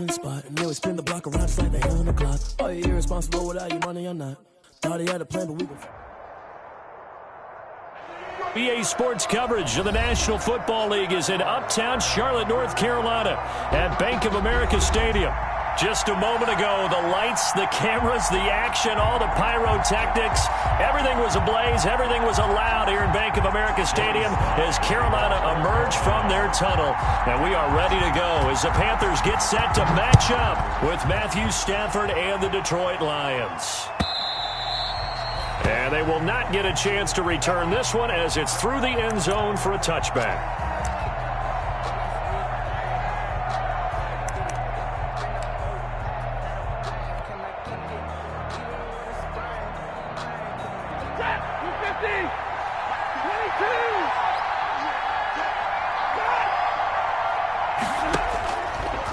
spot, and they would spin the block around just like they on the clock. Are you irresponsible without your money or not? Thought he had a plan, but we were... BA Sports coverage of the National Football League is in uptown Charlotte, North Carolina at Bank of America Stadium. Just a moment ago, the lights, the cameras, the action, all the pyrotechnics, everything was ablaze, everything was allowed here in Bank of America Stadium as Carolina emerged from their tunnel. And we are ready to go as the Panthers get set to match up with Matthew Stafford and the Detroit Lions. And they will not get a chance to return this one as it's through the end zone for a touchback.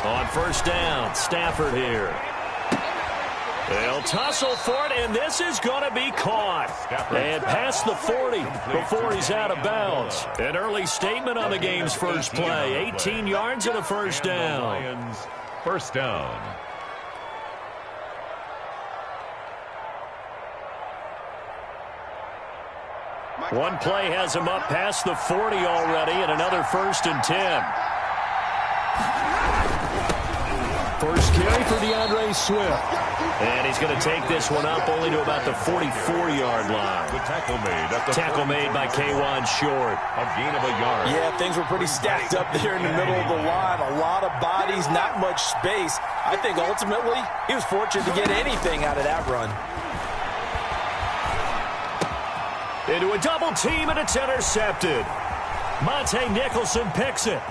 On first down, Stafford here. They'll tussle for it, and this is going to be caught. And past the 40 before he's out of bounds. An early statement on the game's first play. 18 yards and a first down. Lions, first down. One play has him up past the 40 already, and another 1st and 10. First carry for DeAndre Swift. And he's going to take this one up only to about the 44-yard line. The tackle made at the tackle made by K'Wan Short. A gain of a yard. Yeah, things were pretty stacked up there in the middle of the line. A lot of bodies, not much space. I think ultimately he was fortunate to get anything out of that run. Into a double team, and it's intercepted. Monte Nicholson picks it.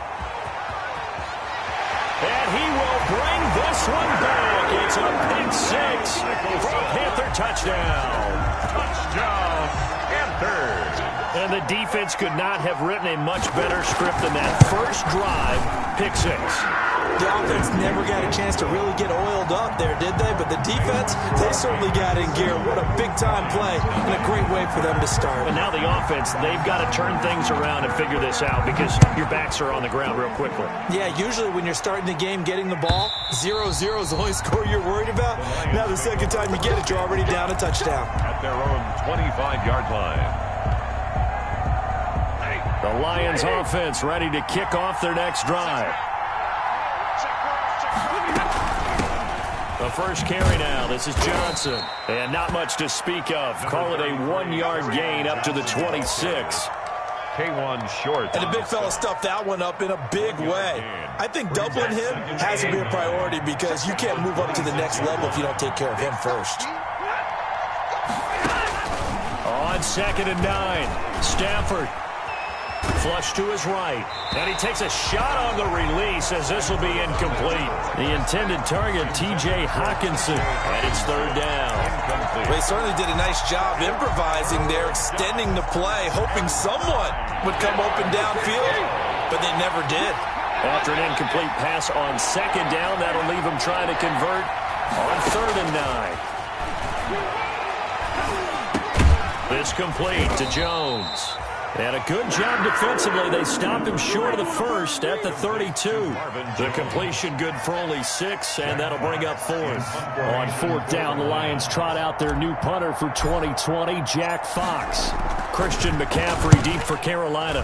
And he will bring this one back. It's a pick six for a Panther touchdown. Touchdown, Panthers. And the defense could not have written a much better script than that. First drive, pick six. The offense never got a chance to really get oiled up there, did they? But the defense, they certainly got in gear. What a big-time play and a great way for them to start. But now the offense, they've got to turn things around and figure this out because your backs are on the ground real quickly. Yeah, usually when you're starting the game getting the ball, 0-0 is the only score you're worried about. Now the second time you get it, you're already down a touchdown. At their own 25-yard line. The Lions offense ready to kick off their next drive. The first carry now. This is Johnson. And not much to speak of. Call it a 1-yard gain up to the 26. K'Wan Short. And the big fella stuffed that one up in a big way. I think doubling him has to be a priority because you can't move up to the next level if you don't take care of him first. On 2nd and 9, Stafford. Flush to his right. And he takes a shot on the release as this will be incomplete. The intended target, T.J. Hawkinson. And it's 3rd down. They certainly did a nice job improvising there, extending the play, hoping someone would come open downfield, but they never did. After an incomplete pass on 2nd down, that'll leave him trying to convert on 3rd and 9. This complete to Jones. And a good job defensively. They stop him short of the first at the 32. The completion good for only 6, and that'll bring up 4th. On 4th down, the Lions trot out their new punter for 2020, Jack Fox. Christian McCaffrey deep for Carolina.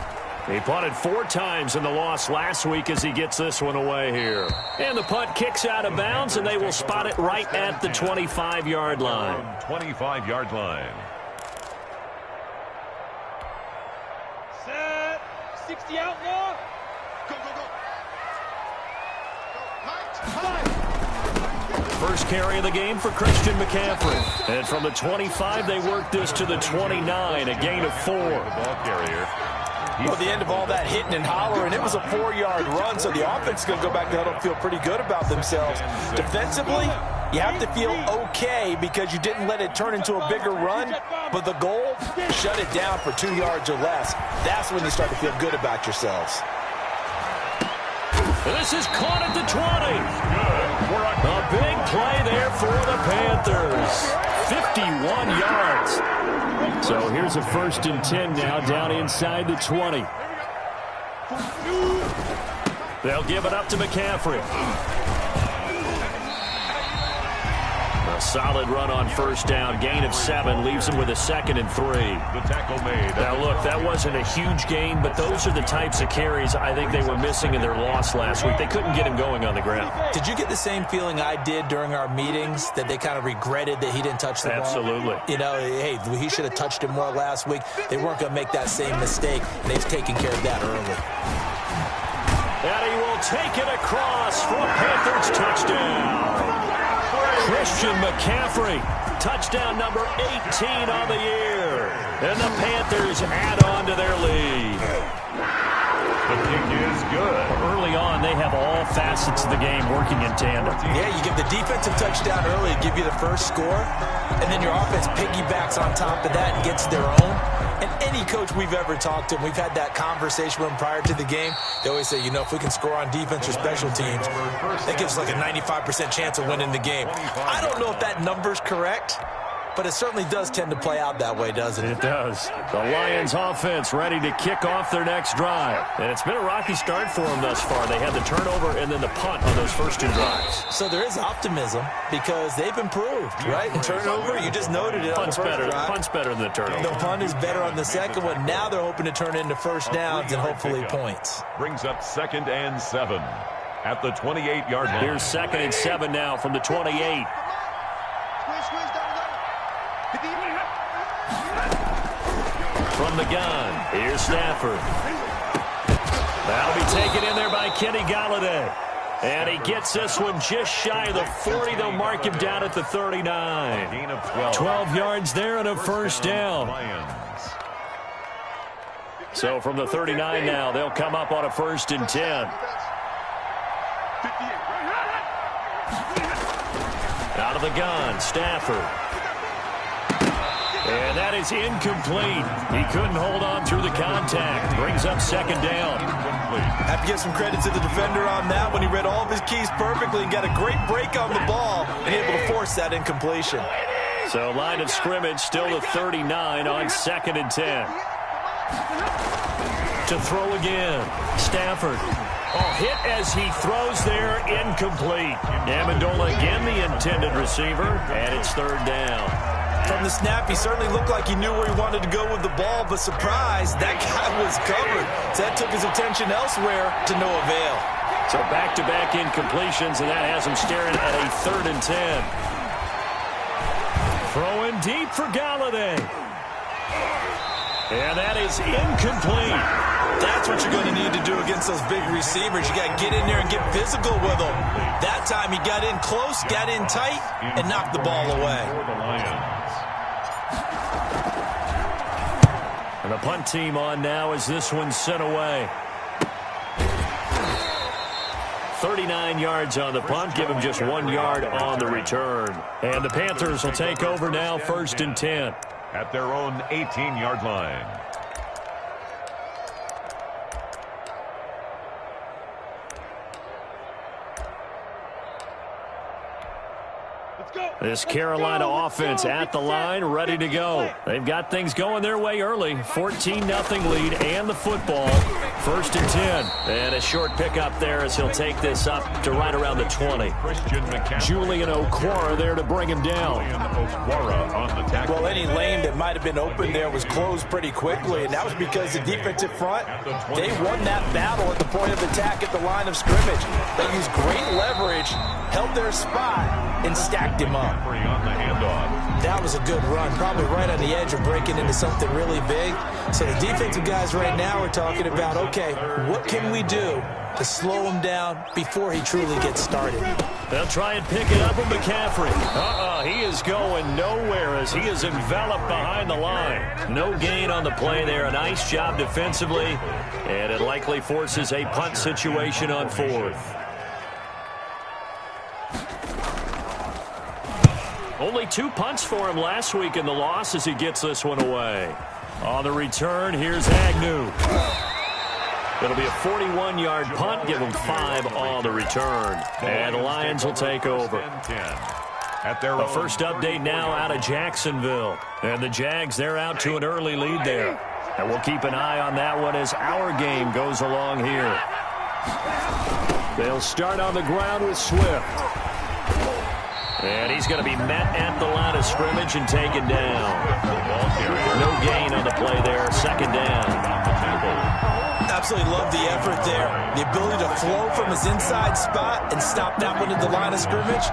He punted 4 times in the loss last week as he gets this one away here. And the punt kicks out of bounds, and they will spot it right at the 25-yard line. 25-yard line. 60 out more. Go, go, go. First carry of the game for Christian McCaffrey. And from the 25, they work this to the 29, a gain of 4. The ball carrier. Well, the end of all that hitting and hollering, it was a 4-yard run, so the offense is going to go back to huddle and feel pretty good about themselves. Defensively, you have to feel okay because you didn't let it turn into a bigger run, but the goal, shut it down for 2 yards or less. That's when you start to feel good about yourselves. This is caught at the 20. A big play there for the Panthers. 51 yards. So here's a 1st and 10 now down inside the 20. They'll give it up to McCaffrey. Solid run on first down. Gain of 7 leaves him with a 2nd and 3. The tackle made. Now, look, that wasn't a huge gain, but those are the types of carries I think they were missing in their loss last week. They couldn't get him going on the ground. Did you get the same feeling I did during our meetings, that they kind of regretted that he didn't touch the ball? Absolutely. You know, hey, he should have touched it more last week. They weren't going to make that same mistake, and they've taken care of that early. And he will take it across for a Panthers touchdown. Christian McCaffrey, touchdown number 18 on the year. And the Panthers add on to their lead. The kick is good. Early on, they have all facets of the game working in tandem. Yeah, you give the defensive touchdown early, give you the first score, and then your offense piggybacks on top of that and gets their own. And any coach we've ever talked to, we've had that conversation with them prior to the game, they always say, you know, if we can score on defense or special teams, that gives us like a 95% chance of winning the game. I don't know if that number's correct, but it certainly does tend to play out that way, doesn't it? It does. The Lions offense ready to kick off their next drive. And it's been a rocky start for them thus far. They had the turnover and then the punt on those first 2 drives. So there is optimism because they've improved, right? And turnover, you just noted it on the first drive. Punt's better than the turnover. The punt is better on the second one. Now they're hoping to turn it into first downs and hopefully points. Brings up 2nd and 7 at the 28-yard line. Here's 2nd and 7 now from the 28. From the gun, here's Stafford. That'll be taken in there by Kenny Golladay. And he gets this one just shy of the 40. They'll mark him down at the 39. Gain of 12. 12 yards there and a first down. So from the 39 now, they'll come up on a 1st and 10. Out of the gun, Stafford. And that is incomplete. He couldn't hold on through the contact. Brings up 2nd down. Have to give some credit to the defender on that when he read all of his keys perfectly and got a great break on the ball and able to force that incompletion. So line of scrimmage still the 39 on 2nd and 10. To throw again, Stafford. Oh, hit as he throws there, incomplete. Amendola again the intended receiver, and it's 3rd down. From the snap, he certainly looked like he knew where he wanted to go with the ball, but surprise, that guy was covered. So that took his attention elsewhere to no avail. So back-to-back incompletions, and that has him staring at a 3rd and 10. Throwing deep for Golladay. And that is incomplete. That's what you're going to need to do against those big receivers. You got to get in there and get physical with them. That time he got in close, got in tight, and knocked the ball away. And the punt team on now as this one's sent away. 39 yards on the punt, give him just 1 yard on the return. And the Panthers will take over now, 1st and 10. At their own 18-yard line. This Carolina offense at the line, ready to go. They've got things going their way early. 14-0 lead and the football. 1st and 10. And a short pickup there as he'll take this up to right around the 20. Julian Okwara there to bring him down. On the tackle. Well, any lane that might have been open there was closed pretty quickly, and that was because the defensive front, they won that battle at the point of attack at the line of scrimmage. They used great leverage, held their spot, and stacked him up. On the handoff. That was a good run, probably right on the edge of breaking into something really big. So the defensive guys right now are talking about, okay, what can we do to slow him down before he truly gets started? They'll try and pick it up with McCaffrey. He is going nowhere as he is enveloped behind the line. No gain on the play there. A nice job defensively, and it likely forces a punt situation on 4th. Only 2 punts for him last week in the loss as he gets this one away. On the return, here's Agnew. It'll be a 41-yard punt, give him 5 on the return. And the Lions will take over. A first update now out of Jacksonville. And the Jags, they're out to an early lead there. And we'll keep an eye on that one as our game goes along here. They'll start on the ground with Swift. And he's going to be met at the line of scrimmage and taken down. No gain on the play there. Second down. Absolutely love the effort there. The ability to flow from his inside spot and stop that one at the line of scrimmage.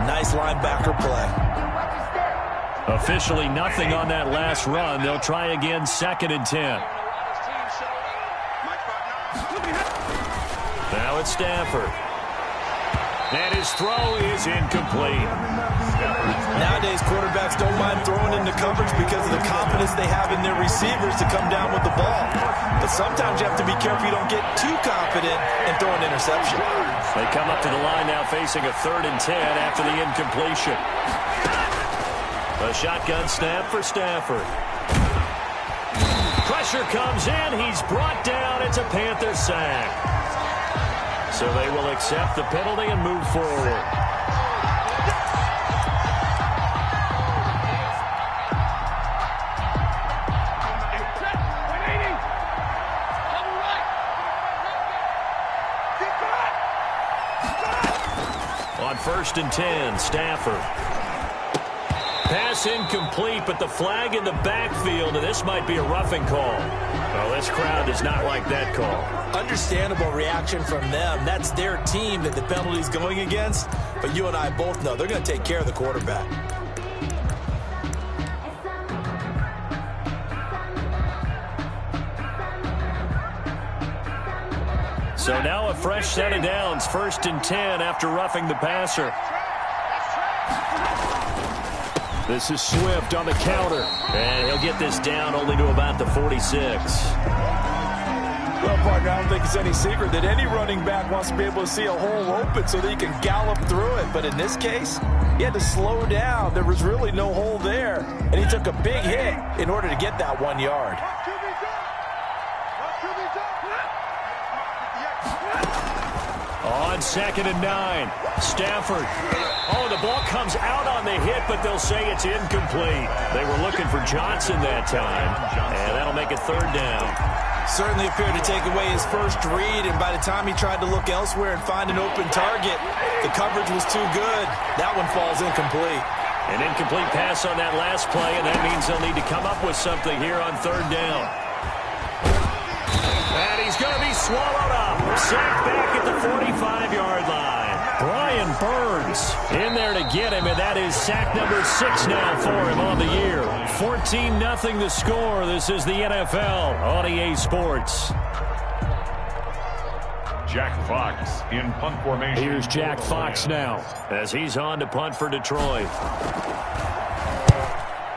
Nice linebacker play. Officially nothing on that last run. They'll try again, 2nd and 10. Now it's Stafford. And his throw is incomplete. Nowadays, quarterbacks don't mind throwing into coverage because of the confidence they have in their receivers to come down with the ball. But sometimes you have to be careful you don't get too confident and throw an interception. They come up to the line now facing a 3rd and 10 after the incompletion. A shotgun snap for Stafford. Pressure comes in. He's brought down. It's a Panther sack. So they will accept the penalty and move forward. On 1st and 10, Stafford. Pass incomplete, but the flag in the backfield, and this might be a roughing call. Well, this crowd does not like that call. Understandable reaction from them. That's their team that the penalty is going against. But you and I both know they're going to take care of the quarterback. So now a fresh set of downs, 1st and 10 after roughing the passer. This is Swift on the counter. And he'll get this down only to about the 46. Well, partner, I don't think it's any secret that any running back wants to be able to see a hole open so that he can gallop through it. But in this case, he had to slow down. There was really no hole there. And he took a big hit in order to get that 1 yard. On 2nd and 9, Stafford. Oh, the ball comes out on the hit, but they'll say it's incomplete. They were looking for Johnson that time, and that'll make it 3rd down. Certainly appeared to take away his first read, and by the time he tried to look elsewhere and find an open target, the coverage was too good. That one falls incomplete. An incomplete pass on that last play, and that means they'll need to come up with something here on 3rd down. And he's going to be swallowed up. Sacked back at the 45-yard line. Brian Burns in there to get him, and that is sack number 6 now for him on the year. 14-0 the score. This is the NFL on EA Sports. Jack Fox in punt formation. Here's Jack Fox now as he's on to punt for Detroit.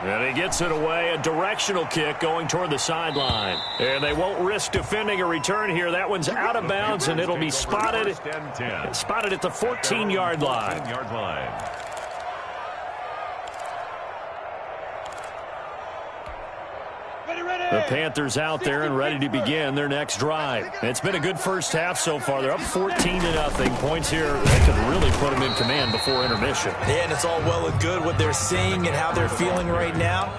And he gets it away, a directional kick going toward the sideline. And they won't risk defending a return here. That one's out of bounds, and it'll be spotted at the 14-yard line. The Panthers out there and ready to begin their next drive. It's been a good first half so far. They're up 14-0. Points here that could really put them in command before intermission. Yeah, and it's all well and good what they're seeing and how they're feeling right now.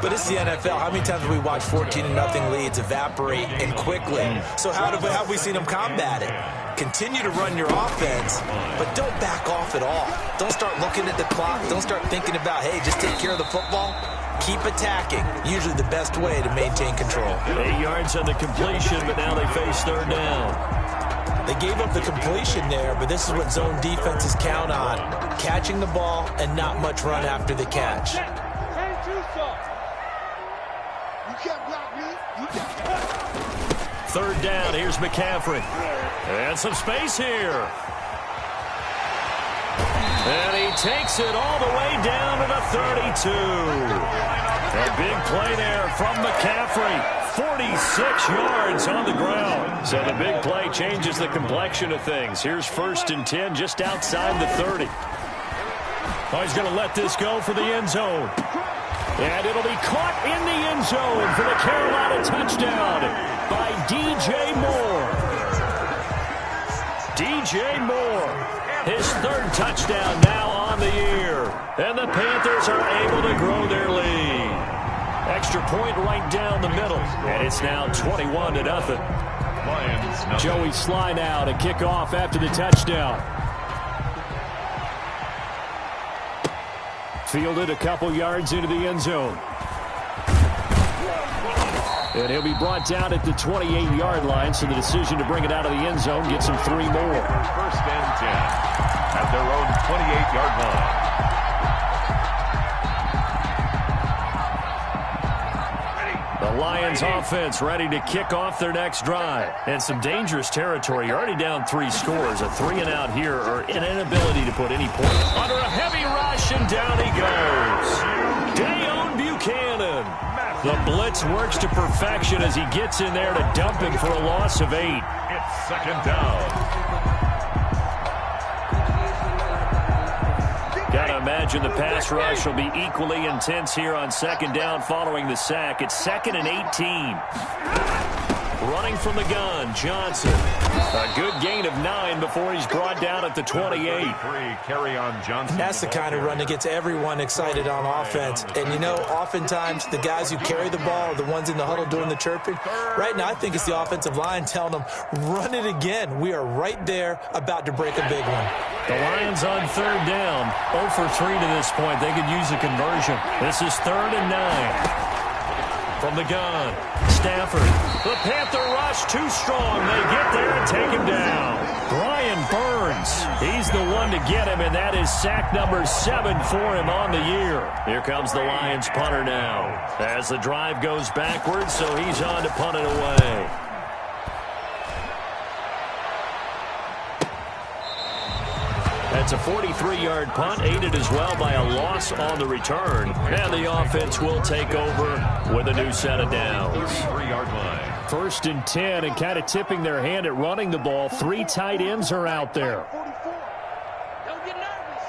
But it's the NFL. How many times have we watched 14-0 leads evaporate and quickly? So how have we seen them combat it? Continue to run your offense, but don't back off at all. Don't start looking at the clock. Don't start thinking about, hey, just take care of the football. Keep attacking. Usually the best way to maintain control. 8 yards on the completion, but now they face 3rd down. They gave up the completion there, but this is what zone defenses count on. Catching the ball and not much run after the catch. Third down, here's McCaffrey. And some space here. And he takes it all the way down to the 32. A big play there from McCaffrey. 46 yards on the ground. So the big play changes the complexion of things. Here's 1st and 10 just outside the 30. Oh, he's going to let this go for the end zone. And it'll be caught in the end zone for the Carolina touchdown by DJ Moore. DJ Moore. His 3rd touchdown now on the year. And the Panthers are able to grow their lead. Extra point right down the middle. And it's now 21-0. Joey Sly now to kick off after the touchdown. Fielded a couple yards into the end zone. And he'll be brought down at the 28-yard line, so the decision to bring it out of the end zone gets him 3 more. First and 10 at their own 28-yard line. The Lions offense ready to kick off their next drive. And some dangerous territory. You're already down 3 scores. A 3-and-out here, or an inability to put any points. Under a heavy rush, and down he goes. Dayon Buchanan. The blitz works to perfection as he gets in there to dump him for a loss of 8. It's second down. Got to imagine the pass rush will be equally intense here on second down following the sack. It's 2nd and 18. Running from the gun, Johnson. A good gain of 9 before he's brought down at the 28. Carry on Johnson. That's the kind of run that gets everyone excited on offense. And, you know, oftentimes the guys who carry the ball are the ones in the huddle doing the chirping. Right now, I think it's the offensive line telling them, run it again. We are right there about to break a big one. The Lions on 3rd down. 0 for 3 to this point. They could use a conversion. This is 3rd and 9. From the gun, Stafford. The Panther rush too strong. They get there and take him down. Brian Burns, he's the one to get him, and that is sack number 7 for him on the year. Here comes the Lions punter now. As the drive goes backwards, so he's on to punt it away. That's a 43-yard punt, aided as well by a loss on the return. And the offense will take over with a new set of downs. 3-yard line. 1st and 10, and kind of tipping their hand at running the ball. 3 tight ends are out there. Don't get nervous.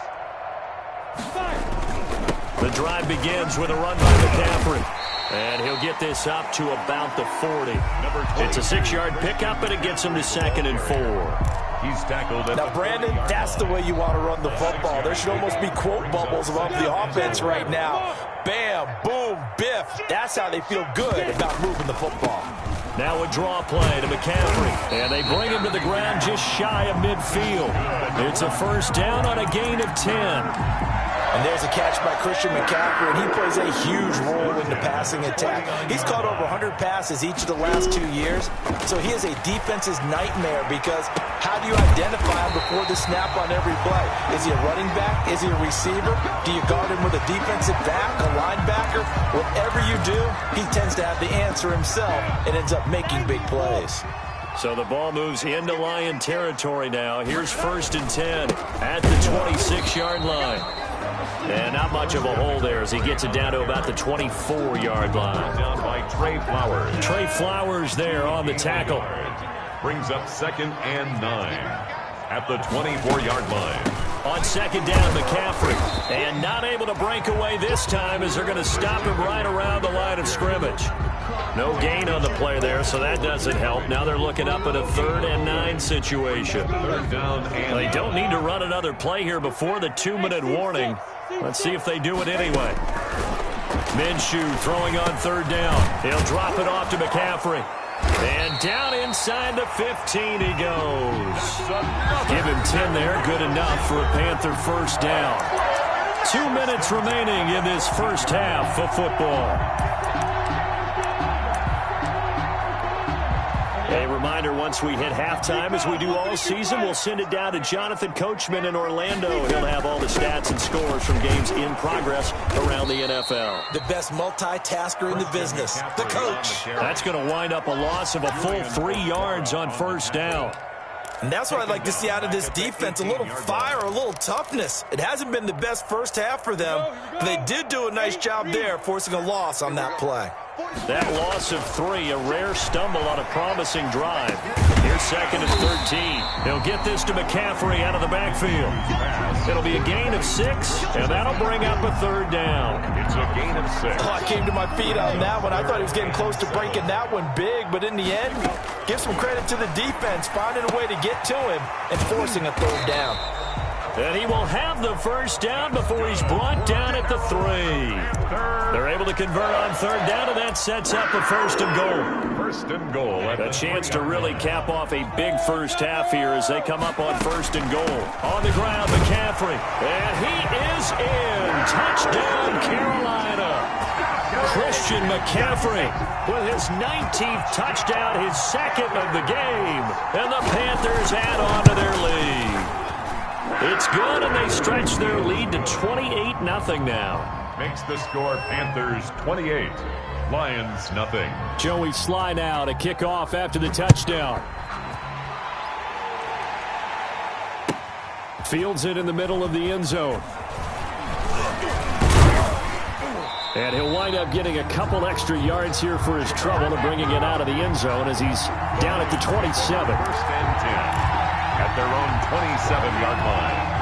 The drive begins with a run by McCaffrey. And he'll get this up to about the 40. It's a 6-yard pickup, and it gets him to 2nd and 4. He's tackled. Now, Brandon, that's the way you want to run the football. There should almost be quote bubbles above the offense right now. Bam, boom, biff. That's how they feel good about moving the football. Now a draw play to McCaffrey. And they bring him to the ground just shy of midfield. It's a 1st down on a gain of 10. And there's a catch by Christian McCaffrey, and he plays a huge role in the passing attack. He's caught over 100 passes each of the last 2 years, so he is a defense's nightmare because how do you identify him before the snap on every play? Is he a running back? Is he a receiver? Do you guard him with a defensive back, a linebacker? Whatever you do, he tends to have the answer himself and ends up making big plays. So the ball moves into Lion territory now. Here's 1st and 10 at the 26-yard line. And not much of a hole there as he gets it down to about the 24-yard line. Down by Trey Flowers. Trey Flowers there on the tackle. Brings up 2nd and 9 at the 24-yard line. On 2nd down, McCaffrey. And not able to break away this time as they're going to stop him right around the line of scrimmage. No gain on the play there, so that doesn't help. Now they're looking up at a 3rd and 9 situation. 3rd down and they don't need to run another play here before the 2-minute warning. Let's see if they do it anyway. Minshew throwing on 3rd down. He'll drop it off to McCaffrey. And down inside the 15 he goes. Give him 10 there. Good enough for a Panther 1st down. 2 minutes remaining in this first half of football. A reminder, once we hit halftime, as we do all season, we'll send it down to Jonathan Coachman in Orlando. He'll have all the stats and scores from games in progress around the NFL. The best multitasker in the business, the coach. That's going to wind up a loss of a full 3 yards on 1st down. And that's what I'd like to see out of this defense, a little fire, a little toughness. It hasn't been the best first half for them, but they did do a nice job there, forcing a loss on that play. That loss of 3, a rare stumble on a promising drive. Here's 2nd and 13. He'll get this to McCaffrey out of the backfield. It'll be a gain of 6, and that'll bring up a 3rd down. It's a gain of 6. Oh, I came to my feet on that one. I thought he was getting close to breaking that one big, but in the end, give some credit to the defense, finding a way to get to him and forcing a 3rd down. And he will have the first down before he's brought down at the 3. They're able to convert on third down, and that sets up a first and goal. First and goal. A chance to really cap off a big first half here as they come up on first and goal. On the ground, McCaffrey. And he is in. Touchdown, Carolina. Christian McCaffrey with his 19th touchdown, his second of the game. And the Panthers add on to their lead. It's good, and they stretch their lead to 28-0 now. Makes the score Panthers 28, Lions nothing. Joey Sly now to kick off after the touchdown. Fields it in the middle of the end zone. And he'll wind up getting a couple extra yards here for his trouble and bringing it out of the end zone as he's down at the 27. First and 10 at their own 27-yard line.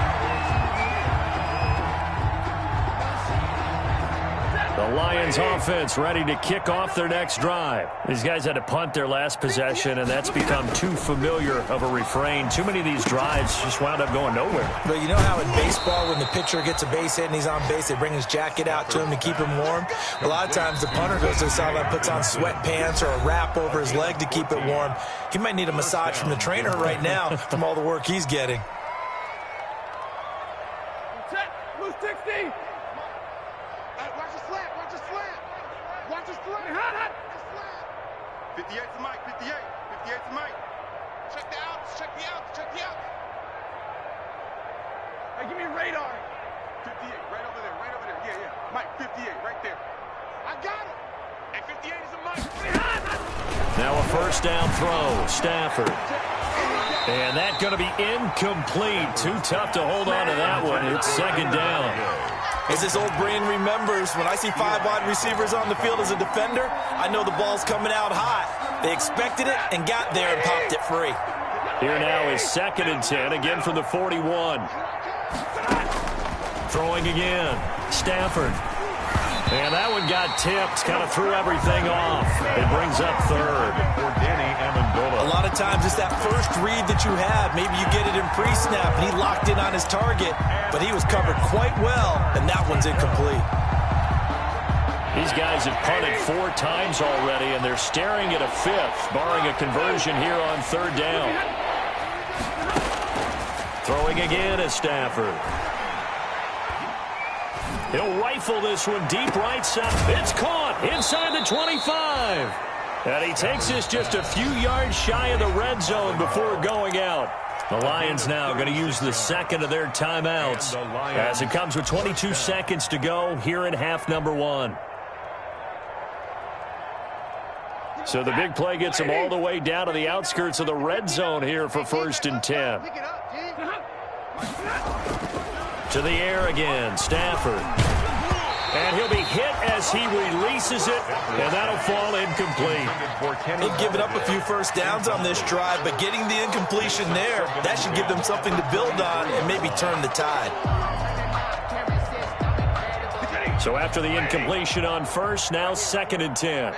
The Lions offense ready to kick off their next drive. These guys had to punt their last possession, and that's become too familiar of a refrain. Too many of these drives just wound up going nowhere. But you know how in baseball, when the pitcher gets a base hit and he's on base, they bring his jacket out to him to keep him warm? A lot of times the punter goes to the sideline, puts on sweatpants or a wrap over his leg to keep it warm. He might need a massage from the trainer right now from all the work he's getting. Blue 60. Watch the slant. Watch the slant. Watch the slant. Hot. 58's the mic. 58's the mic. Check the outs. Check the outs. Hey, give me radar. 58, right over there. Yeah. Mike, 58, right there. I got it. And 58 is the mic. Now a first down throw. Stafford. And that's going to be incomplete. Too tough to hold on to that one. It's second down. As this old brain remembers, when I see 5 wide receivers on the field as a defender, I know the ball's coming out hot. They expected it and got there and popped it free. Here now is second and 10, again from the 41. Throwing again. Stafford. And that one got tipped, kind of threw everything off. It brings up third. For Danny Amendola. A lot of times it's that first read that you have. Maybe you get it in pre-snap, and he locked in on his target, but he was covered quite well, and that one's incomplete. These guys have punted 4 times already, and they're staring at a 5th, barring a conversion here on third down. Throwing again is Stafford. He'll rifle this one deep right side. It's caught inside the 25. And he takes this just a few yards shy of the red zone before going out. The Lions now going to use the second of their timeouts as it comes with 22 seconds to go here in half number 1. So the big play gets them all the way down to the outskirts of the red zone here for first and 10. To the air again, Stafford. And he'll be hit as he releases it, and that'll fall incomplete. They've given up a few first downs on this drive, but getting the incompletion there, that should give them something to build on and maybe turn the tide. So after the incompletion on first, now second and 10.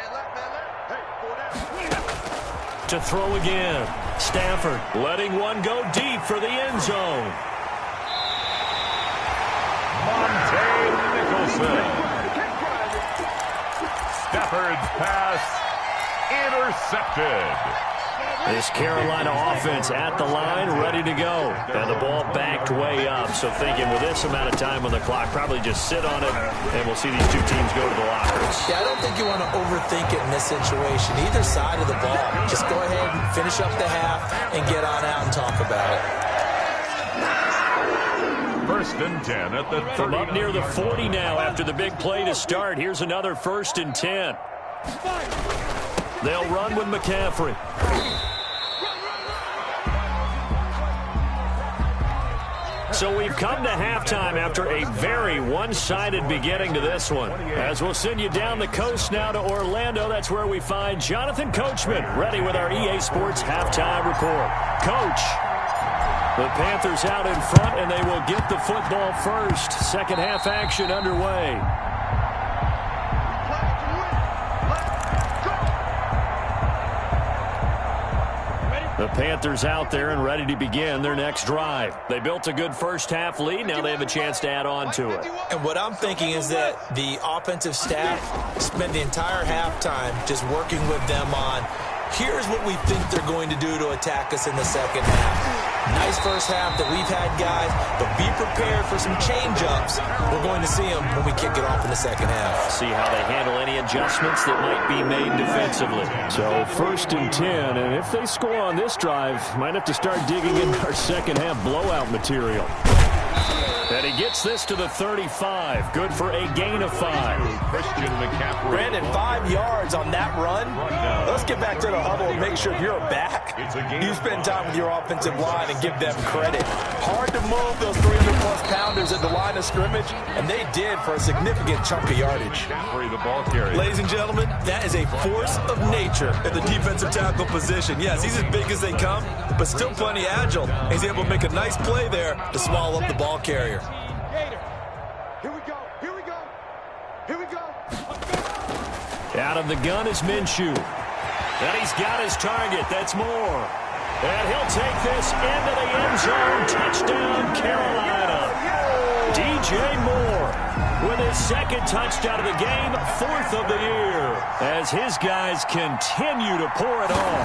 To throw again, Stafford letting one go deep for the end zone. Stafford's pass intercepted. This Carolina offense at the line, ready to go. And the ball backed way up. So thinking with this amount of time on the clock, probably just sit on it, and we'll see these two teams go to the lockers. Yeah, I don't think you want to overthink it in this situation. Either side of the ball. Just go ahead and finish up the half and get on out and talk about it. First and 10 at the 30. From up near the 40 now after the big play to start. Here's another first and 10. They'll run with McCaffrey. So we've come to halftime after a very one-sided beginning to this one. As we'll send you down the coast now to Orlando, that's where we find Jonathan Coachman ready with our EA Sports halftime report. Coach, the Panthers out in front, and they will get the football first. Second half action underway. Ready? The Panthers out there and ready to begin their next drive. They built a good first-half lead. Now they have a chance to add on to it. And what I'm thinking is that the offensive staff spent the entire halftime just working with them on, here's what we think they're going to do to attack us in the second half. Nice first half that we've had, guys, but be prepared for some change-ups. We're going to see them when we kick it off in the second half. See how they handle any adjustments that might be made defensively. So 1st and 10, and if they score on this drive, might have to start digging in our second half blowout material. And he gets this to the 35. Good for a gain of 5. Brandon, 5 yards on that run. Let's get back to the huddle and make sure you're back. You spend time with your offensive line and give them credit. Hard to move those 300-plus pounders at the line of scrimmage, and they did for a significant chunk of yardage. Ladies and gentlemen, that is a force of nature at the defensive tackle position. Yes, he's as big as they come, but still plenty agile. He's able to make a nice play there to swallow up the ball carrier. Here we go. Here we go. Here we go. Out of the gun is Minshew. And he's got his target. That's Moore. And he'll take this into the end zone. Touchdown, Carolina. DJ Moore with his second touchdown of the game, 4th of the year, as his guys continue to pour it on.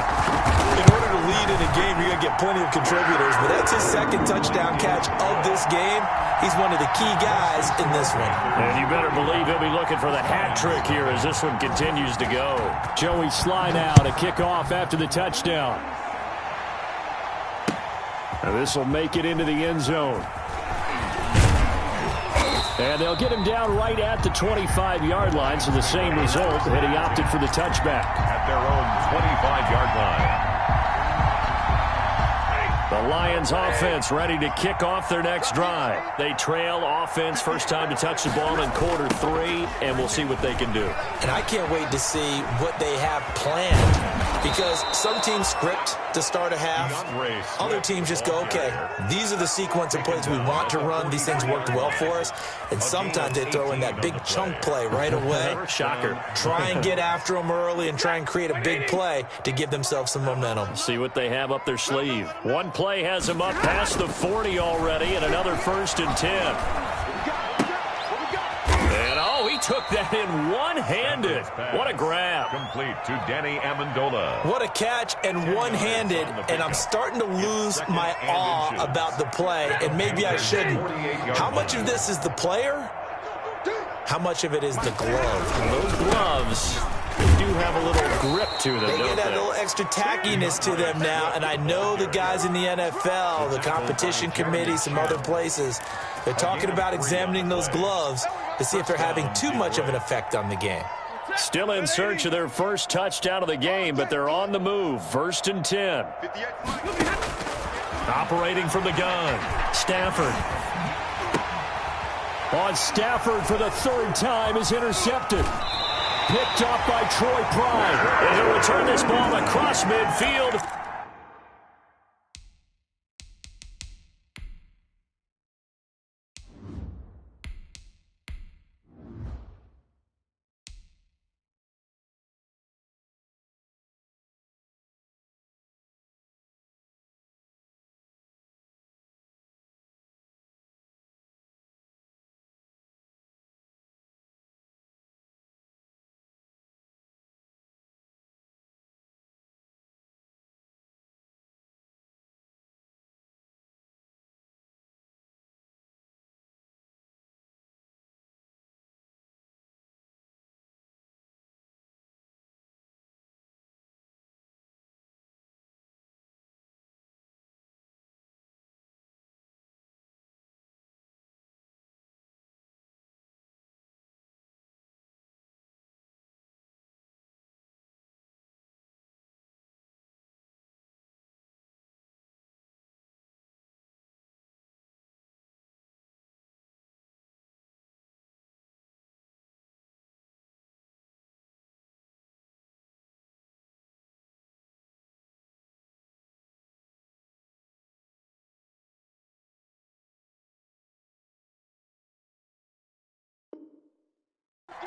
In order to lead in a game, you're going to get plenty of contributors, but that's his second touchdown catch of this game. He's one of the key guys in this one. And you better believe he'll be looking for the hat trick here as this one continues to go. Joey Sly now to kick off after the touchdown. And this will make it into the end zone. And they'll get him down right at the 25-yard line, so the same result, and he opted for the touchback. At their own 25-yard line. The Lions offense ready to kick off their next drive. They trail offense first time to touch the ball in quarter 3, and we'll see what they can do. And I can't wait to see what they have planned, because some teams script to start a half. Other teams just go, okay, these are the sequence of plays we want to run. These things worked well for us. And sometimes they throw in that big chunk play right away. Shocker. Try and get after them early and try and create a big play to give themselves some momentum. See what they have up their sleeve. One play has them up past the 40 already, and another 1st and 10. And oh, he took that in one-handed. What a grab. Complete to Danny Amendola. What a catch and one-handed, and I'm starting to lose my awe about the play, and maybe I shouldn't. How much of this is the player? How much of it is the glove? Those gloves do have a little grip to them, They don't get that they? little extra tackiness to them now, and I know the guys in the NFL, the competition committee, some other places, they're talking about examining those gloves to see if they're having too much of an effect on the game. Still in search of their first touchdown of the game, but they're on the move. 1st and 10. Operating from the gun. Stafford. On Stafford for the 3rd time is intercepted. Picked up by Troy Prime. And he'll return this ball across midfield.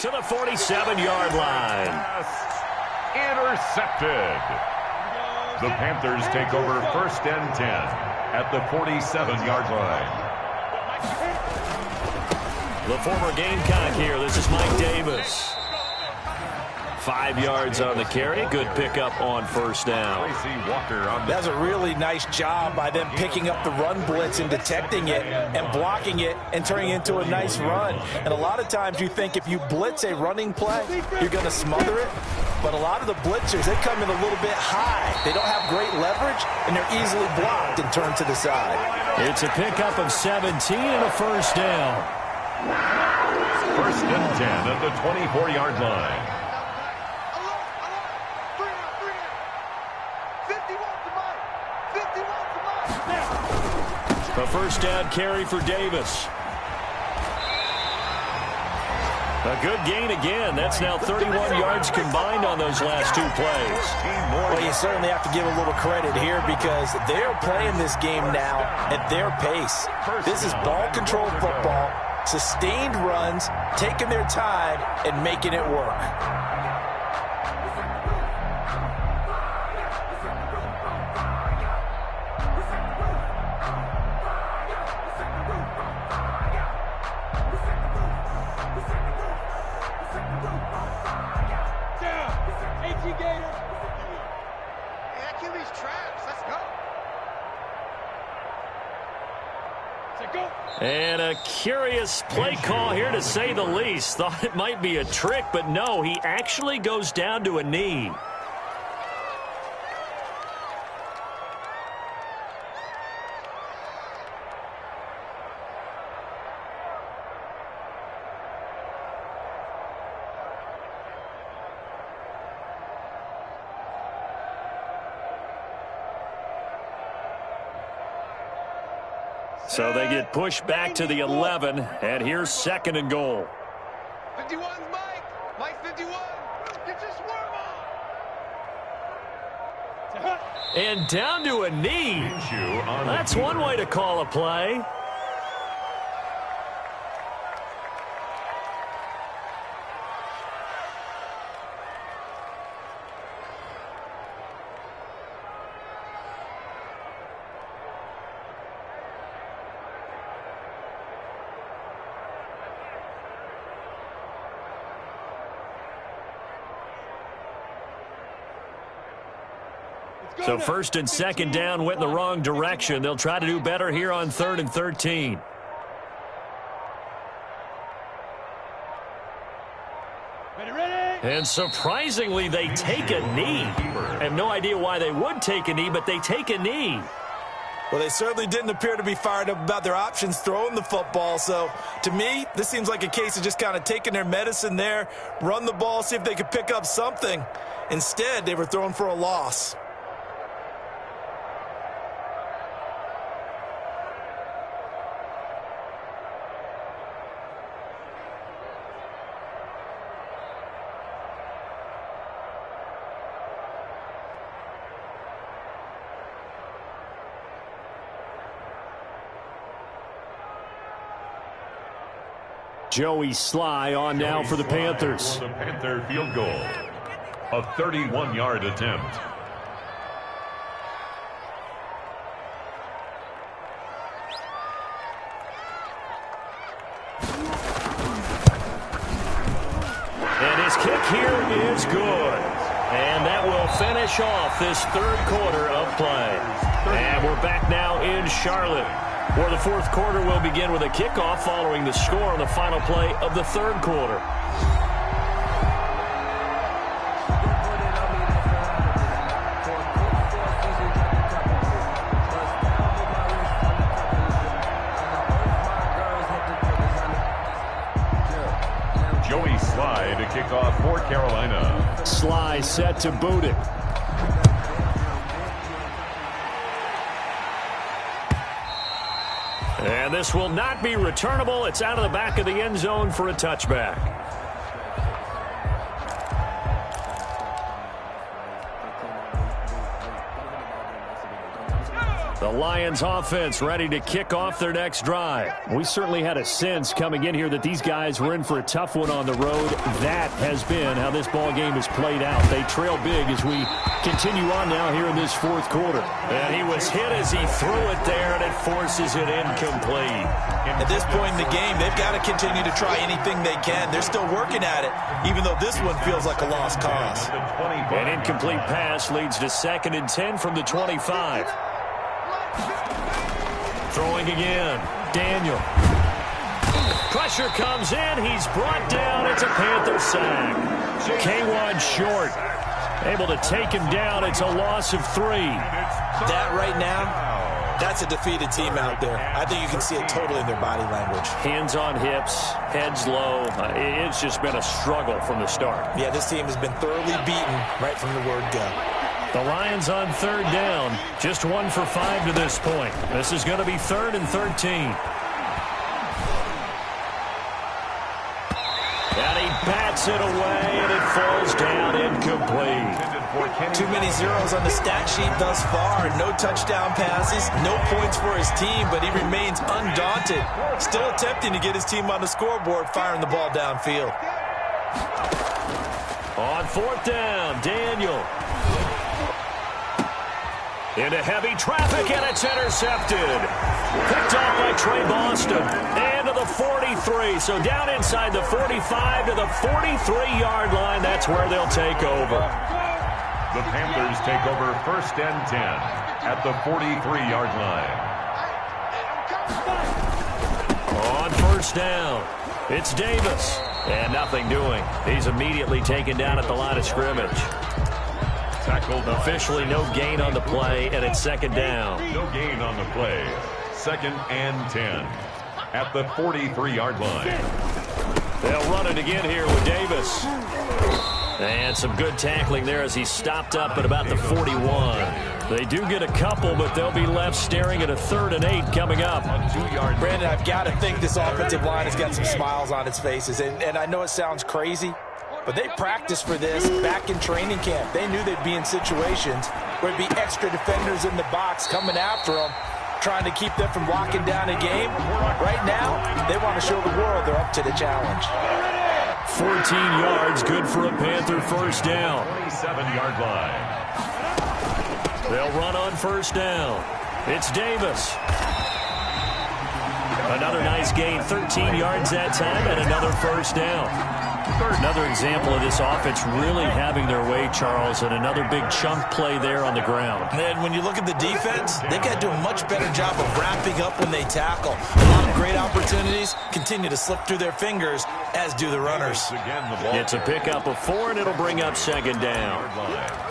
To the 47-yard line. Intercepted. The Panthers take over 1st and 10 at the 47-yard line. The former Gamecock here. This is Mike Davis. 5 yards on the carry. Good pickup on 1st down. That's a really nice job by them picking up the run blitz and detecting it and blocking it and turning it into a nice run. And a lot of times you think if you blitz a running play, you're going to smother it. But a lot of the blitzers, they come in a little bit high. They don't have great leverage, and they're easily blocked and turned to the side. It's a pickup of 17 and a 1st down. 1st and 10 at the 24-yard line. A 1st down carry for Davis. A good gain again. That's now 31 yards combined on those last 2 plays. Well, you certainly have to give a little credit here because they're playing this game now at their pace. This is ball-controlled football, sustained runs, taking their time, and making it work. And a curious play call here, to say the least. Thought it might be a trick, but no, he actually goes down to a knee. So they get pushed back to the 11, and here's 2nd and goal. 51's Mike. Mike 51. Get your swerve on. And down to a knee. That's one way to call a play. So 1st and 2nd down went in the wrong direction. They'll try to do better here on 3rd and 13. And surprisingly, they take a knee. I have no idea why they would take a knee, but they take a knee. Well, they certainly didn't appear to be fired up about their options throwing the football. So, to me, this seems like a case of just kind of taking their medicine there, run the ball, see if they could pick up something. Instead, they were throwing for a loss. Joey Sly on now for the Panthers. For the Panther field goal. A 31-yard attempt. And his kick here is good. And that will finish off this 3rd quarter of play. And we're back now in Charlotte, where the 4th quarter will begin with a kickoff following the score on the final play of the 3rd quarter. Joey Sly to kick off for Carolina. Sly set to boot it. And this will not be returnable. It's out of the back of the end zone for a touchback. The Lions offense ready to kick off their next drive. We certainly had a sense coming in here that these guys were in for a tough one on the road. That has been how this ball game has played out. They trail big as we continue on now here in this fourth quarter. And he was hit as he threw it there, and it forces it incomplete. At this point in the game, they've got to continue to try anything they can. They're still working at it, even though this one feels like a lost cause. An incomplete pass leads to 2nd and 10 from the 25. Throwing again. Daniel. Pressure comes in. He's brought down. It's a Panther sack. K1 short. Able to take him down. It's a loss of 3. That right now, that's a defeated team out there. I think you can see it totally in their body language. Hands on hips, heads low. It's just been a struggle from the start. Yeah, this team has been thoroughly beaten right from the word go. The Lions on 3rd down. Just 1 for 5 to this point. This is going to be 3rd and 13. And he bats it away, and it falls down incomplete. Too many zeros on the stat sheet thus far. No touchdown passes, no points for his team, but he remains undaunted. Still attempting to get his team on the scoreboard, firing the ball downfield. On 4th down, Daniel. Into heavy traffic, and it's intercepted. Picked off by Trey Boston. And to the 43. So down inside the 45 to the 43-yard line. That's where they'll take over. The Panthers take over 1st and 10 at the 43-yard line. On 1st down, it's Davis. And nothing doing. He's immediately taken down at the line of scrimmage. Tackled. Officially no gain on the play, and it's 2nd down. No gain on the play. 2nd and 10 at the 43-yard line. They'll run it again here with Davis. And some good tackling there as he stopped up at about the 41. They do get a couple, but they'll be left staring at a 3rd and 8 coming up. Brandon, I've got to think this offensive line has got some smiles on its faces. And I know it sounds crazy, but they practiced for this back in training camp. They knew they'd be in situations where it'd be extra defenders in the box coming after them, trying to keep them from locking down a game. Right now, they want to show the world they're up to the challenge. 14 yards, good for a Panther 1st down. 27-yard line. They'll run on 1st down. It's Davis. Another nice gain, 13 yards that time, and another 1st down. Another example of this offense really having their way, Charles, and another big chunk play there on the ground. And when you look at the defense, they've got to do a much better job of wrapping up when they tackle. A lot of great opportunities continue to slip through their fingers, as do the runners. It's a pickup of 4, and it'll bring up 2nd down.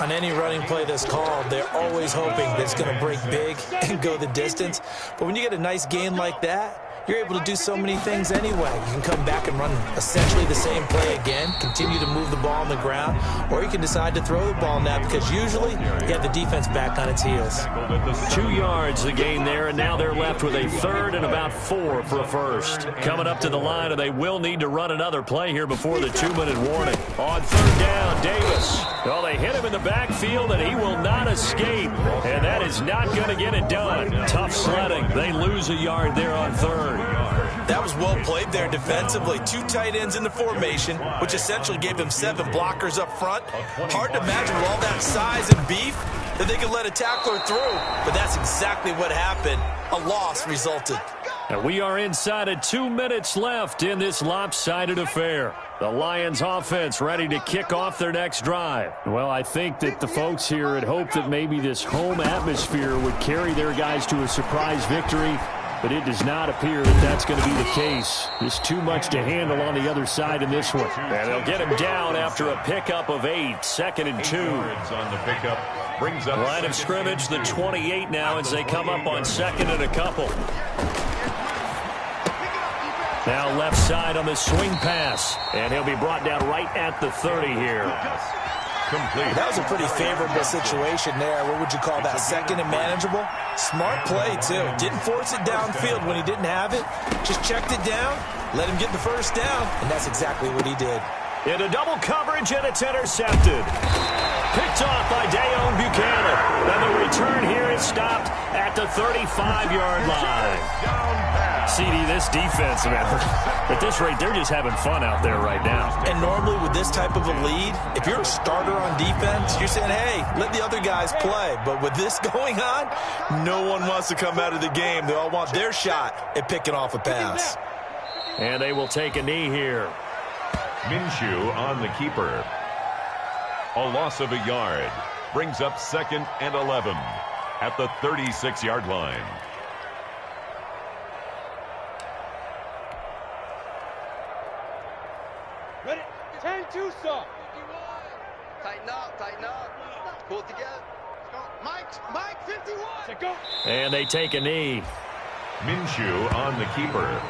On any running play that's called, they're always hoping that it's going to break big and go the distance. But when you get a nice gain like that, you're able to do so many things anyway. You can come back and run essentially the same play again, continue to move the ball on the ground, or you can decide to throw the ball now because usually you have the defense back on its heels. 2 yards the gain there, and now they're left with a 3rd and about 4 for a 1st. Coming up to the line, and they will need to run another play here before the 2-minute warning. On 3rd down, Davis. Well, they hit him in the backfield, and he will not escape, and that is not going to get it done. Tough sledding. They lose a yard there on 3rd. That was well played there defensively. 2 tight ends in the formation, which essentially gave them 7 blockers up front. Hard to imagine with all that size and beef that they could let a tackler through, but that's exactly what happened. A loss resulted. And we are inside of 2 minutes left in this lopsided affair. The Lions offense ready to kick off their next drive. Well, I think that the folks here had hoped that maybe this home atmosphere would carry their guys to a surprise victory, but it does not appear that that's going to be the case. There's too much to handle on the other side in this one. And they'll get him down after a pickup of 8, 2nd and 2. On the pickup brings up line of scrimmage, the 28 now as they come up on 2nd and a couple. Now left side on the swing pass, and he'll be brought down right at the 30 here. complete. That was a pretty favorable situation there. What would you call that? 2nd and manageable? Smart play, too. Didn't force it downfield when he didn't have it. Just checked it down, let him get the 1st down, and that's exactly what he did. Into double coverage, and it's intercepted. Picked off by Dayon Buchanan. And the return here is stopped at the 35-yard line. CD, this defense, man, at this rate, they're just having fun out there right now. And normally with this type of a lead, if you're a starter on defense, you're saying, hey, let the other guys play. But with this going on, no one wants to come out of the game. They all want their shot at picking off a pass. And they will take a knee here. Minshew on the keeper. A loss of a yard. Brings up 2nd and 11 at the 36-yard line. Ready? 10-2 stop. Tighten up, tighten up. Pull it together. Mike, 51. Go. And they take a knee. Minshew on the keeper.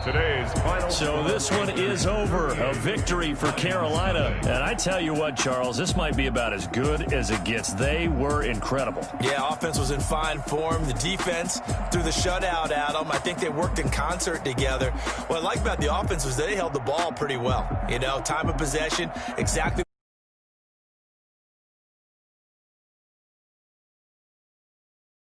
Today's final. So this one is over. A victory for Carolina. And I tell you what, Charles, this might be about as good as it gets. They were incredible. Yeah, offense was in fine form. The defense threw the shutout at them. I think they worked in concert together. What I like about the offense was they held the ball pretty well. You know, time of possession, exactly.